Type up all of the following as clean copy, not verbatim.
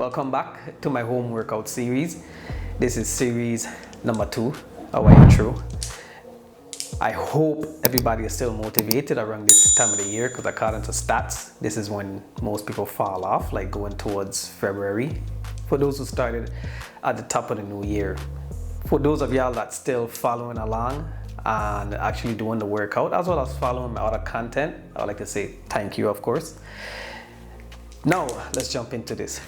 welcome back to my home workout series. This is series number 2, our intro. I hope everybody is still motivated around this time of the year because according to stats, this is when most people fall off, like going towards February. For those who started at the top of the new year. For those of y'all that's still following along and actually doing the workout as well as following my other content, I would like to say thank you, of course. Now, let's jump into this.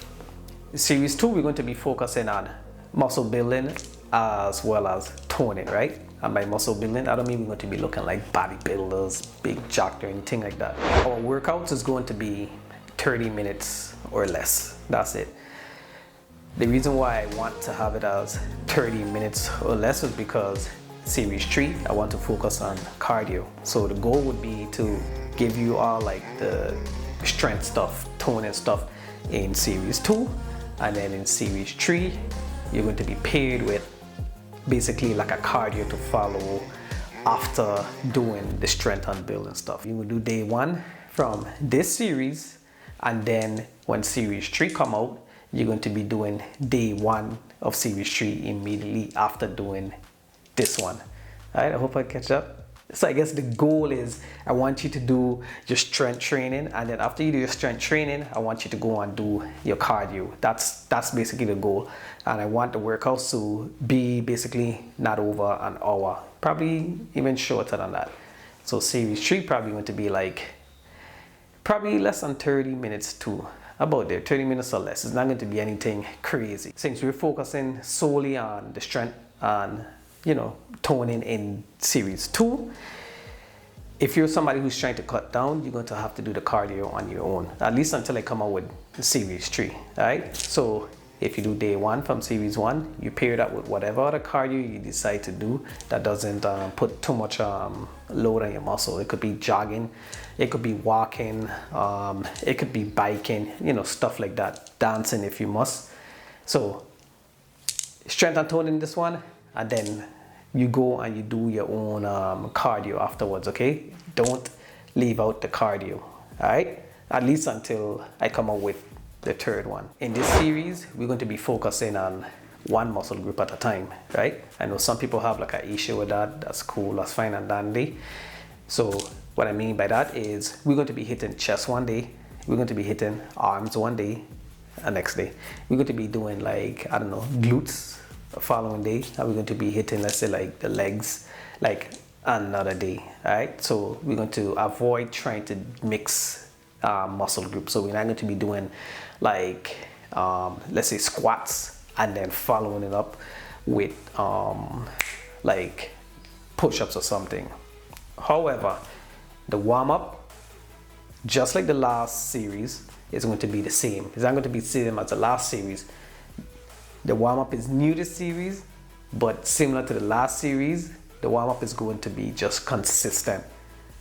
Series 2, we're going to be focusing on muscle building as well as toning, right? And by muscle building, I don't mean we're going to be looking like bodybuilders, big jacked or anything like that. Our workouts is going to be 30 minutes or less. That's it. The reason why I want to have it as 30 minutes or less is because Series 3, I want to focus on cardio. So the goal would be to give you all like the strength stuff, toning stuff in Series 2, and then in Series 3 you're going to be paired with basically like a cardio to follow after doing the strength and building stuff. You will do day 1 from this series, and then when Series 3 come out, you're going to be doing day 1 of Series 3 immediately after doing this one. All right, I hope I catch up. So I guess the goal is I want you to do your strength training, and then after you do your strength training, I want you to go and do your cardio. That's basically the goal. And I want the workouts to be basically not over an hour, probably even shorter than that. So Series 3 probably going to be like probably less than 30 minutes to about there, 30 minutes or less. It's not going to be anything crazy. Since we're focusing solely on the strength and toning in Series 2, if you're somebody who's trying to cut down, you're going to have to do the cardio on your own, at least until I come out with Series 3. All right, so if you do day 1 from Series 1, you pair that with whatever other cardio you decide to do that doesn't put too much load on your muscle. It could be jogging, it could be walking, it could be biking, stuff like that, dancing if you must. So strength and toning this one, and then you go and you do your own cardio afterwards, okay? Don't leave out the cardio, all right? At least until I come up with the third one. In this series, we're going to be focusing on one muscle group at a time, right? I know some people have like an issue with that. That's cool, that's fine and dandy. So what I mean by that is we're going to be hitting chest one day, we're going to be hitting arms one day, and next day we're going to be doing like, I don't know, glutes the following day, and we're going to be hitting, let's say, like the legs like another day. All right, so we're going to avoid trying to mix muscle groups. So we're not going to be doing like let's say squats and then following it up with like push-ups or something. However, the warm-up, just like the last series, is going to be the same. It's not going to be the same as the last series. The warm-up is new this series, but similar to the last series, the warm-up is going to be just consistent.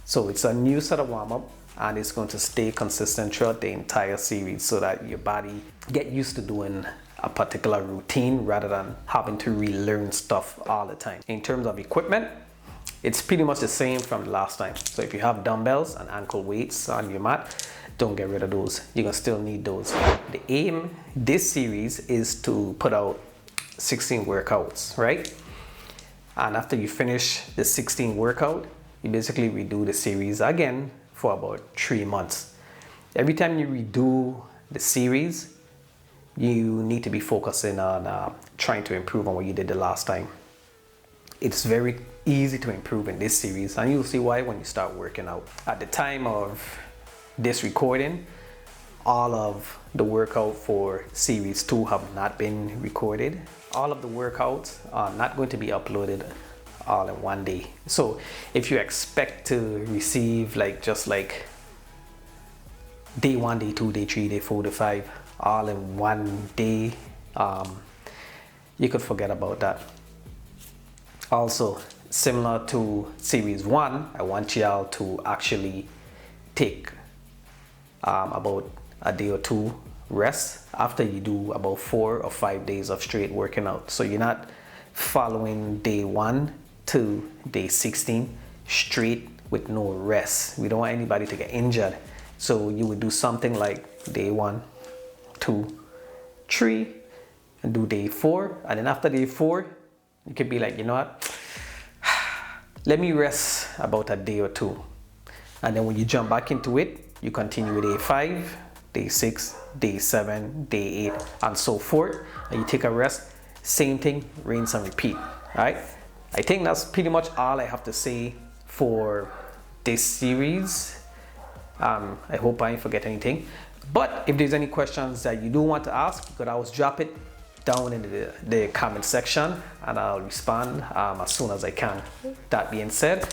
So it's a new set of warm-up, and it's going to stay consistent throughout the entire series so that your body get used to doing a particular routine rather than having to relearn stuff all the time. In terms of equipment, it's pretty much the same from the last time. So if you have dumbbells and ankle weights on your mat, don't get rid of those. You're gonna still need those. The aim this series is to put out 16 workouts, right? And after you finish the 16 workout, you basically redo the series again for about 3 months. Every time you redo the series, you need to be focusing on trying to improve on what you did the last time. It's very easy to improve in this series, and you'll see why when you start working out. At the time of this recording, all of the workout for Series 2 have not been recorded. All of the workouts are not going to be uploaded all in one day. So if you expect to receive like just like day 1, day 2, day 3, day 4, day 5 all in one day, you could forget about that. Also, similar to Series 1, I want y'all to actually take about a day or 2 rest after you do about 4 or 5 days of straight working out. So you're not following day 1 to day 16 straight with no rest. We don't want anybody to get injured. So you would do something like day 1, 2, 3 and do day 4. And then after day 4, you could be like, you know what? Let me rest about a day or 2. And then when you jump back into it, you continue with day 5, day 6, day 7, day 8, and so forth. And you take a rest. Same thing, rinse and repeat. Alright? I think that's pretty much all I have to say for this series. I hope I didn't forget anything. But if there's any questions that you do want to ask, you could always drop it down in the comment section and I'll respond as soon as I can. That being said,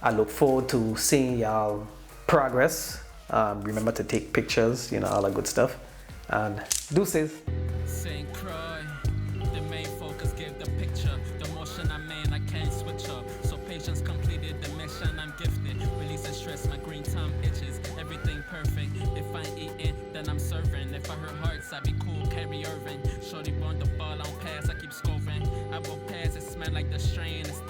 I look forward to seeing y'all progress. Remember to take pictures, you know, all that good stuff. And deuces. Saint Croix, the main focus gave the picture. The motion I made, I can't switch up. So patience completed the mission, I'm gifted. Releasing stress, my green tongue itches. Everything perfect. If I ain't eating, then I'm serving. If I hurt hearts, I be cool, carry Irving. Shorty run the ball, I don't pass, I keep scoring. I will pass, it smell like the strain. It's